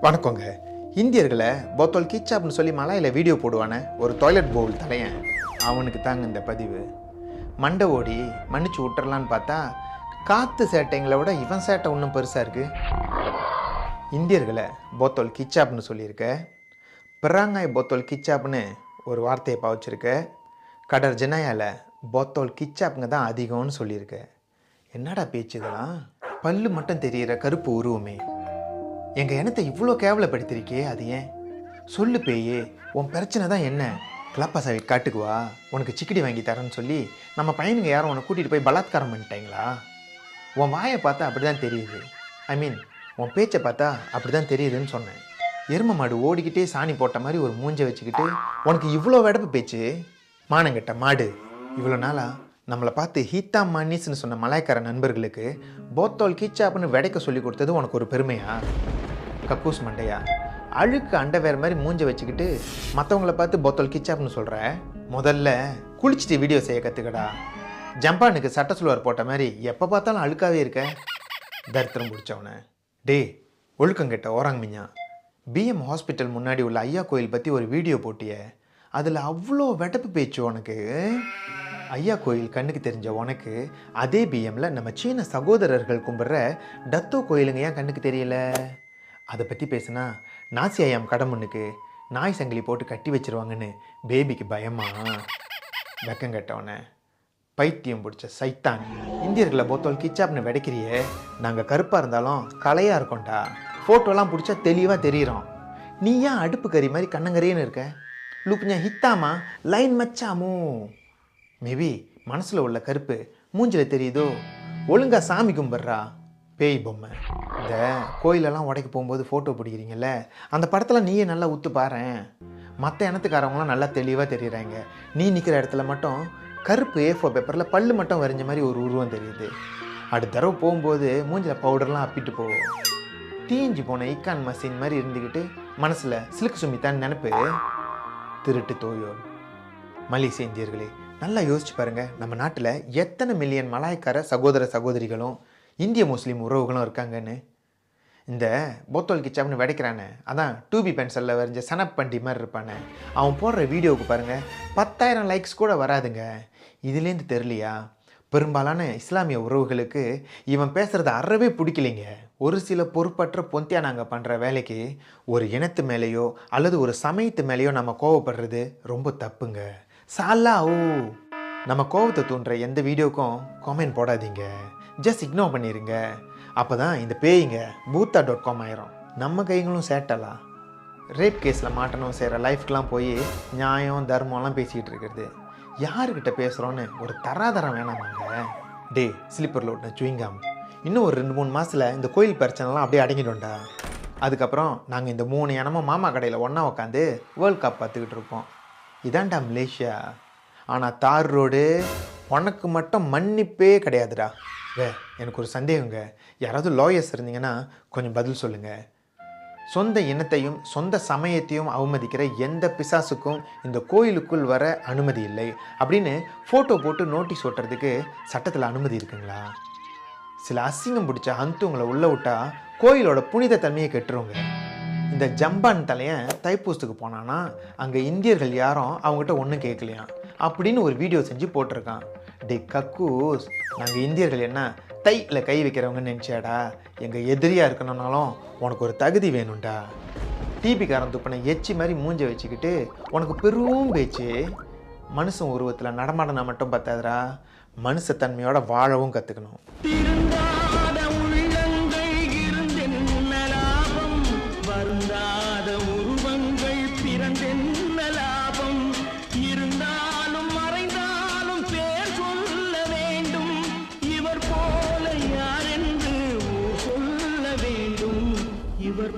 வணக்கங்க. இந்தியர்களை போத்தல் கிச்சாப்னு சொல்லி மலையில் வீடியோ போடுவானே ஒரு டாய்லெட் பவுல் தலையன், அவனுக்கு தாங்க இந்த பதிவு. மண்டை ஓடி மன்னிச்சு விட்டுறலான்னு பார்த்தா காற்று சேட்டைங்களை விட இவன் சேட்டை இன்னும் பெருசாக இருக்குது. இந்தியர்களை போத்தல் கிச்சாப்னு சொல்லியிருக்க, பிராங்காய் போத்தல் கிச்சாப்னு ஒரு வார்த்தையை பாவச்சிருக்க, கடர் ஜனாயால் போத்தல் கிச்சாப்புங்க தான் அதிகம்னு சொல்லியிருக்க. என்னடா பேச்சு இதெல்லாம்? பல்லு மட்டும் தெரிகிற கருப்பு உருவமே, எங்கள் இனத்தை இவ்வளோ கேவலப்படுத்திருக்கே, அது ஏன்? சொல்லு பேயே, உன் பிரச்சனை தான் என்ன? கிளாப்பா சாவி காட்டுக்குவா, உனக்கு சிக்கடி வாங்கி தரேன்னு சொல்லி நம்ம பையனுங்க யாரும் உன்னை கூட்டிகிட்டு போய் பலாத்காரம் பண்ணிட்டாங்களா? உன் வாயை பார்த்தா அப்படி தான் தெரியுது, உன் பேச்சை பார்த்தா அப்படி தான் தெரியுதுன்னு சொன்னேன். எரும மாடு ஓடிக்கிட்டே சாணி போட்ட மாதிரி ஒரு மூஞ்சை வச்சுக்கிட்டு உனக்கு இவ்வளோ வெடப்பு பேச்சு? மானங்கிட்ட மாடு. இவ்வளோ நாளாக நம்மளை பார்த்து ஹீத்தா மானிஸ்ன்னு சொன்ன மலாய்க்கார நண்பர்களுக்கு போத்தோல் கீச்சாப்புன்னு வெடைக்க சொல்லி கொடுத்தது உனக்கு ஒரு பெருமையா? கக்கூஸ் மண்டையா, அழுக்கு அண்டவேர் மாதிரி மூஞ்சை வச்சுக்கிட்டு மற்றவங்கள பார்த்து போத்தோல் கிச்சாப்னு சொல்கிற. முதல்ல குளிச்சுட்டு வீடியோ செய்ய கற்றுக்கடா. ஜம்பானுக்கு சட்ட சுலுவார் போட்ட மாதிரி எப்போ பார்த்தாலும் அழுக்காவே இருக்க. தரித்திரம் பிடிச்சவன. டே ஒழுக்கம் கெட்ட ஓராங்மிஞ்சா, பிஎம் ஹாஸ்பிட்டல் முன்னாடி உள்ள ஐயா கோயில் பற்றி ஒரு வீடியோ போட்டிய, அதில் அவ்வளோ வெடப்பு பேச்சு உனக்கு. ஐயா கோயில் கண்ணுக்கு தெரிஞ்ச உனக்கு அதே பிஎம்மில் நம்ம சீன சகோதரர்கள் கும்பிட்ற டத்தோ கோயிலுங்க ஏன் கண்ணுக்கு தெரியல? அதை பற்றி பேசுனா நாசி ஐயாம் கடமுன்னுக்கு நாய் சங்கிலி போட்டு கட்டி வச்சிருவாங்கன்னு பேபிக்கு பயமா? வெக்கம் கட்டவன, பைத்தியம் பிடிச்ச சைத்தான். இந்தியர்களை போத்தோல் கிச்சாப்னு வெடைக்கிறியே, நாங்கள் கருப்பாக இருந்தாலும் கலையாக இருக்கோண்டா. ஃபோட்டோலாம் பிடிச்சா தெளிவாக தெரியிறோம். நீ ஏன் அடுப்பு கறி மாதிரி கண்ணங்கறின்னு இருக்க? லூப்ஞா ஹித்தாமா லைன் மச்சாமோ. மேபி மனசில் உள்ள கருப்பு மூஞ்சில் தெரியுதோ? ஒழுங்காக சாமி கும்பிட்றா பேய் பொம்மை. இந்த கோயிலெல்லாம் உடைக்க போகும்போது ஃபோட்டோ பிடிக்கிறீங்கல்ல, அந்த படத்தில் நீயே நல்லா உத்து பாரேன். மற்ற இனத்துக்காரவங்களாம் நல்லா தெளிவாக தெரியுறாங்க. நீ நிற்கிற இடத்துல மட்டும் கருப்பு A4 பேப்பரில் பல்லு மட்டும் வரைஞ்ச மாதிரி ஒரு உருவம் தெரியுது. அடுத்த தடவை போகும்போது மூஞ்சில் பவுடர்லாம் அப்பிட்டு போவோம். தீஞ்சு போன இக்கான் மசின் மாதிரி இருந்துக்கிட்டு மனசில் சிலுக்கு சுமித்தான் நினப்பு. திருட்டு தோயோல். மலேசிய இந்தியர்களே, நல்லா யோசிச்சு பாருங்கள், நம்ம நாட்டில் எத்தனை மில்லியன் மலாய்க்கார சகோதர சகோதரிகளும் இந்திய முஸ்லீம் உறவுகளும் இருக்காங்கன்னு. இந்த போத்தோல் கிச்சாப்னு வெடைக்கிறானே, அதான் 2B பென்சிலில் வரைஞ்ச சனப் பண்டி மாதிரி இருப்பானே, அவன் போடுற வீடியோவுக்கு பாருங்கள் 10,000 லைக்ஸ் கூட வராதுங்க. இதுலேருந்து தெரியலையா, பெரும்பாலான இஸ்லாமிய உறவுகளுக்கு இவன் பேசுகிறத அறவே பிடிக்கலைங்க. ஒரு சில பொறுப்பற்ற பொந்தியா நாங்கள் பண்ணுற வேலைக்கு ஒரு இனத்து மேலேயோ அல்லது ஒரு சமயத்து மேலேயோ நம்ம கோவப்படுறது ரொம்ப தப்புங்க. சாலா ஓ, நம்ம கோவத்தை தூண்டுற எந்த வீடியோக்கும் காமெண்ட் போடாதீங்க, ஜஸ்ட் இக்னோர் பண்ணிடுங்க. அப்போ தான் இந்த பேய்ங்க பூத்தா.com ஆயிரும். நம்ம கைங்களும் சேட்டலாம். ரேப் கேஸில் மாட்டணும் செய்கிற லைஃப்க்கெலாம் போய் நியாயம் தர்மம்லாம் பேசிக்கிட்டு இருக்கிறது. யாருக்கிட்ட பேசுகிறோன்னு ஒரு தராதரம் வேணாமாங்க. டே ஸ்லிப்பரில் ஓட்டின சுவிங்காம், இன்னும் ஒரு 2-3 மாதத்தில் இந்த கோயில் பிரச்சனைலாம் அப்படியே அடங்கிட்டோண்டா. அதுக்கப்புறம் நாங்கள் இந்த 3 இனமும் மாமா கடையில் ஒன்றா உட்காந்து வேர்ல்ட் கப் பார்த்துக்கிட்டு இருப்போம். இதான்டா மலேசியா. ஆனால் தார் ரோடு உனக்கு மட்டும் மன்னிப்பே கிடையாதுடா. எனக்கு ஒரு சந்தேகங்க, யாராவது லாயர்ஸ் இருந்தீங்கன்னா கொஞ்சம் பதில் சொல்லுங்கள். சொந்த இனத்தையும் சொந்த சமயத்தையும் அவமதிக்கிற எந்த பிசாசுக்கும் இந்த கோயிலுக்குள் வர அனுமதி இல்லை அப்படின்னு ஃபோட்டோ போட்டு நோட்டீஸ் ஓட்டுறதுக்கு சட்டத்தில் அனுமதி இருக்குங்களா? சில அசிங்கம் பிடிச்ச ஹந்துங்களை உள்ளே விட்டா கோயிலோட புனித தன்மையை கெட்டுருவோங்க. இந்த ஜம்பான் தலையன் தைப்பூசத்துக்கு போனான்னா அங்கே இந்தியர்கள் யாரும் அவங்ககிட்ட ஒன்றும் கேட்கலையாம் அப்படின்னு ஒரு வீடியோ செஞ்சு போட்டிருக்கான். டே கக்கூஸ், நாங்கள் இந்தியர்கள் என்ன தையில் கை வைக்கிறவங்கன்னு நினச்சியாடா? எங்கள் எதிரியாக இருக்கணும்னாலும் உனக்கு ஒரு தகுதி வேணும்டா. டிபிக்காரன் துப்பின எச்சி மாதிரி மூஞ்சை வச்சுக்கிட்டு உனக்கு பெரும் பேச்சு. மனுஷன் உருவத்தில் நடமாடனா மட்டும் பார்த்தாதரா, மனுஷத்தன்மையோட வாழவும் கற்றுக்கணும். இவர்